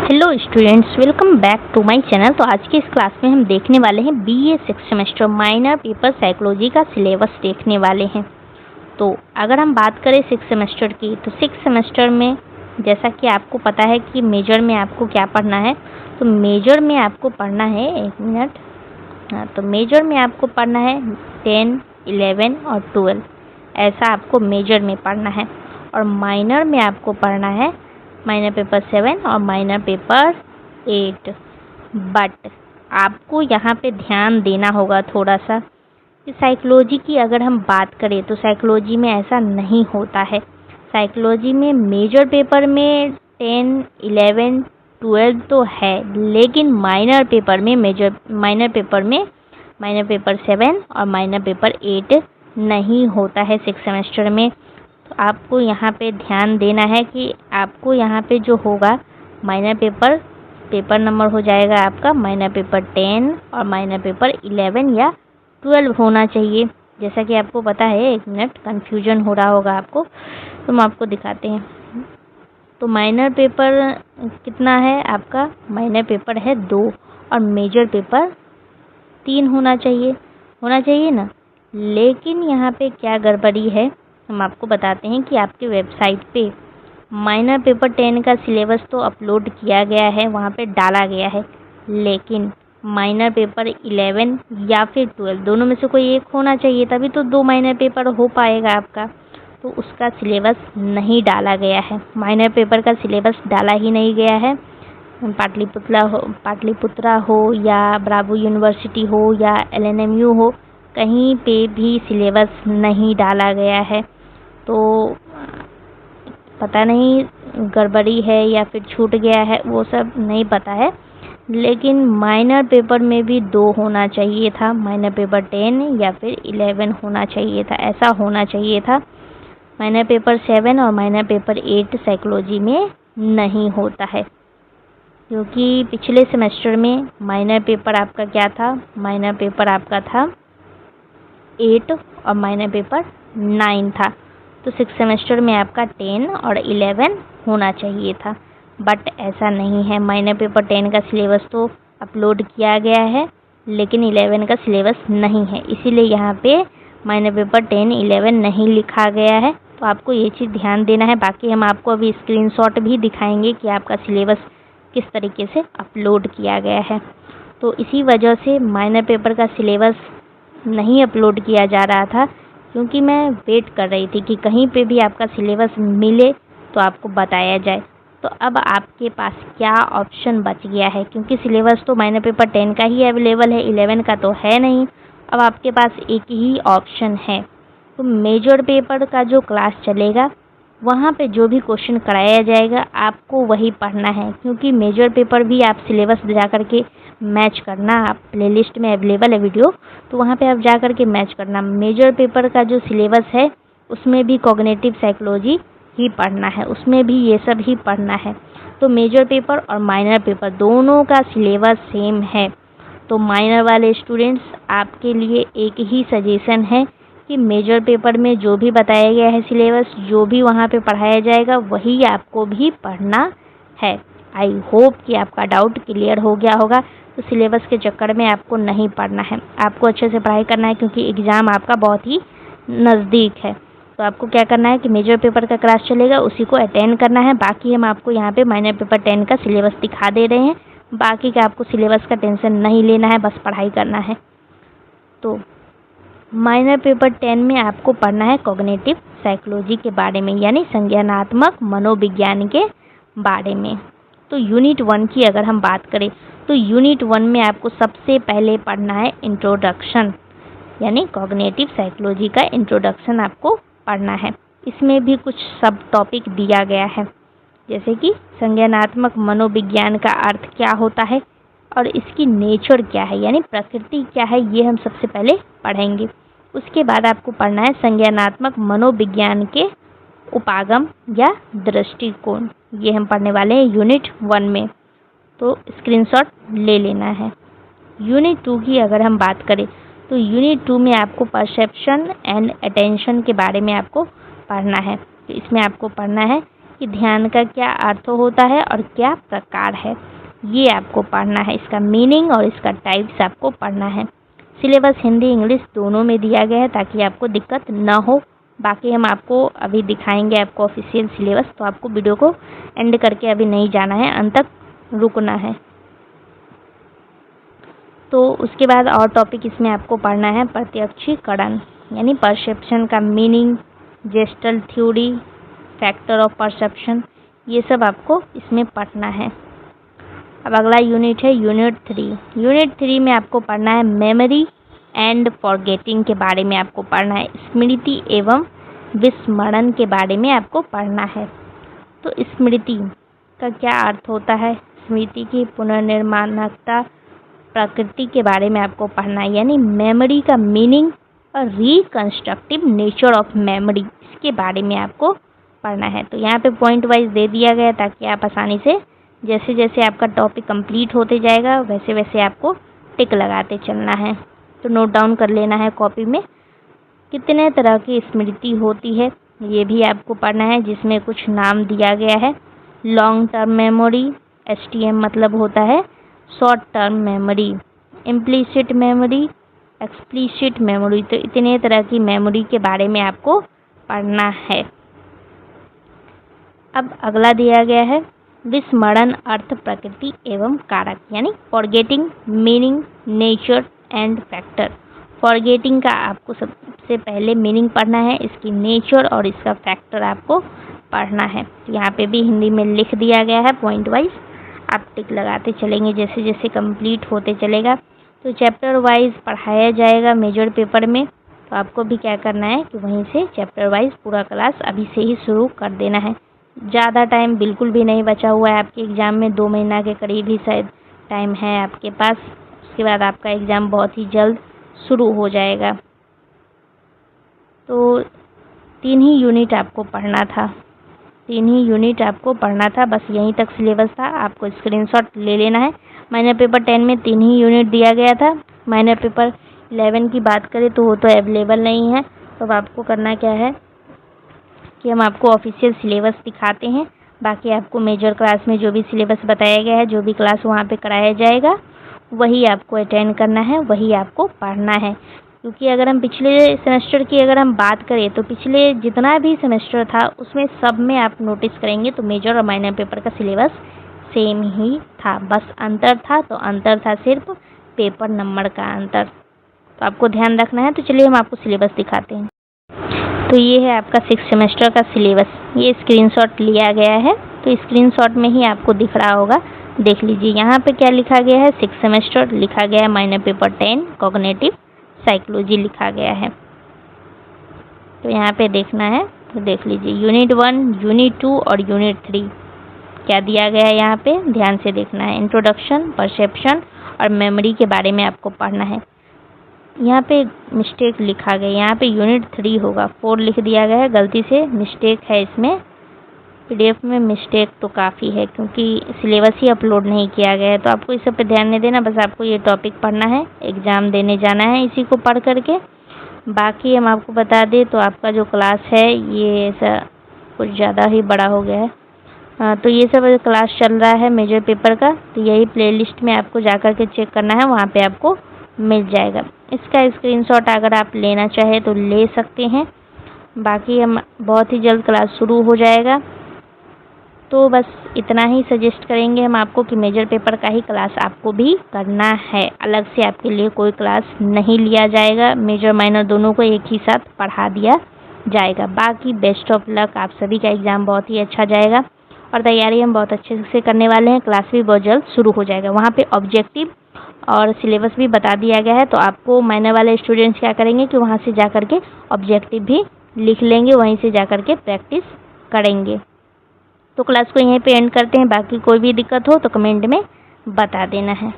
Hello students, welcome back to my channel. तो आज के इस क्लास में हम देखने वाले हैं BA six semester minor paper psychology का सिलेबस देखने वाले हैं। तो अगर हम बात करें सिक्स सेमेस्टर की, तो सिक्स सेमेस्टर में जैसा कि आपको पता है कि मेजर में आपको क्या पढ़ना है। तो मेजर में आपको पढ़ना है, एक मिनट, तो मेजर में आपको पढ़ना है 10, 11 और 12, ऐसा आपको मेजर में पढ़ना है। और माइनर में आपको पढ़ना है माइनर पेपर 7 और माइनर पेपर 8। बट आपको यहाँ पे ध्यान देना होगा थोड़ा सा कि साइकोलॉजी की अगर हम बात करें तो साइकोलॉजी में ऐसा नहीं होता है। साइकोलॉजी में मेजर पेपर में 10, 11, 12 तो है, लेकिन माइनर पेपर में माइनर पेपर 7 और माइनर पेपर 8 नहीं होता है सिक्स सेमेस्टर में। तो आपको यहाँ पे ध्यान देना है कि आपको यहाँ पे जो होगा माइनर पेपर नंबर हो जाएगा आपका माइनर पेपर 10 और माइनर पेपर 11 या 12 होना चाहिए। जैसा कि आपको पता है, एक मिनट, कन्फ्यूजन हो रहा होगा आपको, तो हम आपको दिखाते हैं। तो माइनर पेपर कितना है आपका? माइनर पेपर है 2 और मेजर पेपर 3 होना चाहिए ना। लेकिन यहाँ पे क्या गड़बड़ी है, हम आपको बताते हैं कि आपके वेबसाइट पे माइनर पेपर 10 का सिलेबस तो अपलोड किया गया है, वहाँ पे डाला गया है, लेकिन माइनर पेपर 11 या फिर 12 दोनों में से कोई एक होना चाहिए, तभी तो 2 माइनर पेपर हो पाएगा आपका। तो उसका सिलेबस नहीं डाला गया है, माइनर पेपर का सिलेबस डाला ही नहीं गया है। पाटलिपुत्रा हो या ब्रावो यूनिवर्सिटी हो या LNMU हो, कहीं पे भी सिलेबस नहीं डाला गया है। तो पता नहीं गड़बड़ी है या फिर छूट गया है, वो सब नहीं पता है। लेकिन माइनर पेपर में भी 2 होना चाहिए था, माइनर पेपर 10 या फिर 11 होना चाहिए था, ऐसा होना चाहिए था। माइनर पेपर 7 और माइनर पेपर 8 साइकोलॉजी में नहीं होता है, क्योंकि पिछले सेमेस्टर में माइनर पेपर आपका क्या था? माइनर पेपर आपका था 8 और माइनर पेपर 9 था। तो सिक्स सेमेस्टर में आपका 10 और 11 होना चाहिए था, बट ऐसा नहीं है। माइनर पेपर 10 का सिलेबस तो अपलोड किया गया है, लेकिन 11 का सिलेबस नहीं है, इसीलिए यहाँ पे माइनर पेपर 10, 11 नहीं लिखा गया है। तो आपको ये चीज़ ध्यान देना है। बाकी हम आपको अभी स्क्रीनशॉट भी दिखाएंगे कि आपका सिलेबस किस तरीके से अपलोड किया गया है। तो इसी वजह से माइनर पेपर का सिलेबस नहीं अपलोड किया जा रहा था, क्योंकि मैं वेट कर रही थी कि कहीं पे भी आपका सिलेबस मिले तो आपको बताया जाए। तो अब आपके पास क्या ऑप्शन बच गया है, क्योंकि सिलेबस तो माइनर पेपर 10 का ही अवेलेबल है, 11 का तो है नहीं। अब आपके पास एक ही ऑप्शन है। तो मेजर पेपर का जो क्लास चलेगा, वहाँ पे जो भी क्वेश्चन कराया जाएगा आपको वही पढ़ना है, क्योंकि मेजर पेपर भी आप सिलेबस जा कर के मैच करना। आप प्लेलिस्ट में अवेलेबल है वीडियो, तो वहाँ पे आप जा कर के मैच करना। मेजर पेपर का जो सिलेबस है उसमें भी कॉग्निटिव साइकोलॉजी ही पढ़ना है, उसमें भी ये सब ही पढ़ना है। तो मेजर पेपर और माइनर पेपर दोनों का सिलेबस सेम है। तो माइनर वाले स्टूडेंट्स, आपके लिए एक ही सजेशन है कि मेजर पेपर में जो भी बताया गया है सिलेबस, जो भी वहाँ पे पढ़ाया जाएगा, वही आपको भी पढ़ना है। आई होप कि आपका डाउट क्लियर हो गया होगा। तो सिलेबस के चक्कर में आपको नहीं पढ़ना है, आपको अच्छे से पढ़ाई करना है, क्योंकि एग्ज़ाम आपका बहुत ही नज़दीक है। तो आपको क्या करना है कि मेजर पेपर का क्लास चलेगा, उसी को अटेंड करना है। बाकी हम आपको यहाँ पे माइनर पेपर 10 का सिलेबस दिखा दे रहे हैं। बाकी का आपको सिलेबस का टेंशन नहीं लेना है, बस पढ़ाई करना है। तो माइनर पेपर 10 में आपको पढ़ना है कॉग्निटिव साइकोलॉजी के बारे में, यानी संज्ञानात्मक मनोविज्ञान के बारे में। तो यूनिट 1 की अगर हम बात करें, तो यूनिट 1 में आपको सबसे पहले पढ़ना है इंट्रोडक्शन, यानी कॉग्निटिव साइकोलॉजी का इंट्रोडक्शन आपको पढ़ना है। इसमें भी कुछ सब टॉपिक दिया गया है, जैसे कि संज्ञानात्मक मनोविज्ञान का अर्थ क्या होता है और इसकी नेचर क्या है, यानी प्रकृति क्या है, ये हम सबसे पहले पढ़ेंगे। उसके बाद आपको पढ़ना है संज्ञानात्मक मनोविज्ञान के उपागम या दृष्टिकोण, ये हम पढ़ने वाले हैं यूनिट 1 में। तो स्क्रीनशॉट ले लेना है। यूनिट 2 की अगर हम बात करें, तो यूनिट 2 में आपको परसेप्शन एंड अटेंशन के बारे में आपको पढ़ना है। तो इसमें आपको पढ़ना है कि ध्यान का क्या अर्थ होता है और क्या प्रकार है, ये आपको पढ़ना है। इसका मीनिंग और इसका टाइप्स आपको पढ़ना है। सिलेबस हिंदी इंग्लिश दोनों में दिया गया है ताकि आपको दिक्कत ना हो। बाकी हम आपको अभी दिखाएंगे आपको ऑफिशियल सिलेबस, तो आपको वीडियो को एंड करके अभी नहीं जाना है, अंत तक रुकना है। तो उसके बाद और टॉपिक इसमें आपको पढ़ना है प्रत्यक्षीकरण, यानी परसेप्शन का meaning, gestalt theory, factor of perception, ये सब आपको इसमें पढ़ना है। अब अगला यूनिट है यूनिट 3। यूनिट 3 में आपको पढ़ना है मेमोरी एंड फॉरगेटिंग के बारे में आपको पढ़ना है। स्मृति एवं विस्मरण के बारे में आपको पढ़ना है। तो स्मृति का क्या अर्थ होता है, स्मृति की पुनर्निर्माणकता, प्रकृति के बारे में आपको पढ़ना है, यानी मेमोरी का मीनिंग और रिकंस्ट्रक्टिव नेचर ऑफ मेमोरी, इसके बारे में आपको पढ़ना है। तो यहाँ पे पॉइंट वाइज दे दिया गया ताकि आप आसानी से जैसे जैसे आपका टॉपिक कंप्लीट होते जाएगा वैसे वैसे आपको टिक लगाते चलना है। तो नोट डाउन कर लेना है कॉपी में। कितने तरह की स्मृति होती है ये भी आपको पढ़ना है, जिसमें कुछ नाम दिया गया है। लॉन्ग टर्म मेमोरी, STM मतलब होता है short term memory, implicit memory, explicit memory. तो इतने तरह की मेमोरी के बारे में आपको पढ़ना है। अब अगला दिया गया है विस्मरण, अर्थ, प्रकृति एवं कारक, यानी forgetting, meaning, nature and factor. Forgetting का आपको सबसे पहले मीनिंग पढ़ना है, इसकी नेचर और इसका फैक्टर आपको पढ़ना है। यहाँ पे भी हिंदी में लिख दिया गया है पॉइंट वाइज, आप टिक लगाते चलेंगे जैसे जैसे कंप्लीट होते चलेगा। तो चैप्टर वाइज पढ़ाया जाएगा मेजर पेपर में, तो आपको भी क्या करना है कि वहीं से चैप्टर वाइज पूरा क्लास अभी से ही शुरू कर देना है। ज़्यादा टाइम बिल्कुल भी नहीं बचा हुआ है आपके एग्ज़ाम में, 2 महीना के करीब ही शायद टाइम है आपके पास। उसके बाद आपका एग्ज़ाम बहुत ही जल्द शुरू हो जाएगा। तो 3 ही यूनिट आपको पढ़ना था, 3 ही यूनिट आपको पढ़ना था, बस यहीं तक सिलेबस था। आपको स्क्रीनशॉट ले लेना है। माइनर पेपर 10 में 3 ही यूनिट दिया गया था। माइनर पेपर 11 की बात करें तो वो तो अवेलेबल नहीं है। तो अब आपको करना क्या है कि हम आपको ऑफिशियल सिलेबस दिखाते हैं। बाकी आपको मेजर क्लास में जो भी सिलेबस बताया गया है, जो भी क्लास वहाँ पे कराया जाएगा, वही आपको अटेंड करना है, वही आपको पढ़ना है। क्योंकि अगर हम पिछले सेमेस्टर की अगर हम बात करें तो पिछले जितना भी सेमेस्टर था उसमें सब में आप नोटिस करेंगे तो मेजर और माइनर पेपर का सिलेबस सेम ही था, बस अंतर था तो अंतर था सिर्फ पेपर नंबर का अंतर। तो आपको ध्यान रखना है। तो चलिए हम आपको सिलेबस दिखाते हैं। तो ये है आपका 6 सेमेस्टर का सिलेबस, ये स्क्रीनशॉट लिया गया है। तो स्क्रीनशॉट में ही आपको दिख रहा होगा, देख लीजिए यहाँ पे क्या लिखा गया है। 6 सेमेस्टर लिखा गया है, माइनर पेपर 10 कॉग्निटिव साइकोलॉजी लिखा गया है। तो यहाँ पे देखना है तो देख लीजिए यूनिट 1, यूनिट 2 और यूनिट 3 क्या दिया गया है यहाँ पे, ध्यान से देखना है। इंट्रोडक्शन, परसेप्शन और मेमोरी के बारे में आपको पढ़ना है। यहाँ पे मिस्टेक लिखा गया, यहाँ पे यूनिट 3 होगा, 4 लिख दिया गया है, गलती से मिस्टेक है इसमें। PDF में मिस्टेक तो काफ़ी है क्योंकि सिलेबस ही अपलोड नहीं किया गया है। तो आपको इस सब पे ध्यान नहीं देना, बस आपको ये टॉपिक पढ़ना है, एग्ज़ाम देने जाना है इसी को पढ़ करके। बाकी हम आपको बता दें तो आपका जो क्लास है ये ऐसा कुछ ज़्यादा ही बड़ा हो गया है। तो ये सब क्लास चल रहा है मेजर पेपर का, तो यही प्लेलिस्ट में आपको जा कर के चेक करना है, वहाँ पे आपको मिल जाएगा। इसका स्क्रीनशॉट अगर आप लेना चाहे तो ले सकते हैं। बाकी हम बहुत ही जल्द क्लास शुरू हो जाएगा। तो बस इतना ही सजेस्ट करेंगे हम आपको कि मेजर पेपर का ही क्लास आपको भी करना है, अलग से आपके लिए कोई क्लास नहीं लिया जाएगा। मेजर माइनर दोनों को एक ही साथ पढ़ा दिया जाएगा। बाकी बेस्ट ऑफ लक, आप सभी का एग्ज़ाम बहुत ही अच्छा जाएगा और तैयारी हम बहुत अच्छे से करने वाले हैं। क्लास भी बहुत जल्द शुरू हो जाएगा। वहाँ पे ऑब्जेक्टिव और सिलेबस भी बता दिया गया है, तो आपको माइनर वाले स्टूडेंट्स क्या करेंगे कि वहाँ से जा कर के ऑब्जेक्टिव भी लिख लेंगे, वहीं से जा कर के प्रैक्टिस करेंगे। तो क्लास को यहीं पे एंड करते हैं। बाकी कोई भी दिक्कत हो तो कमेंट में बता देना है।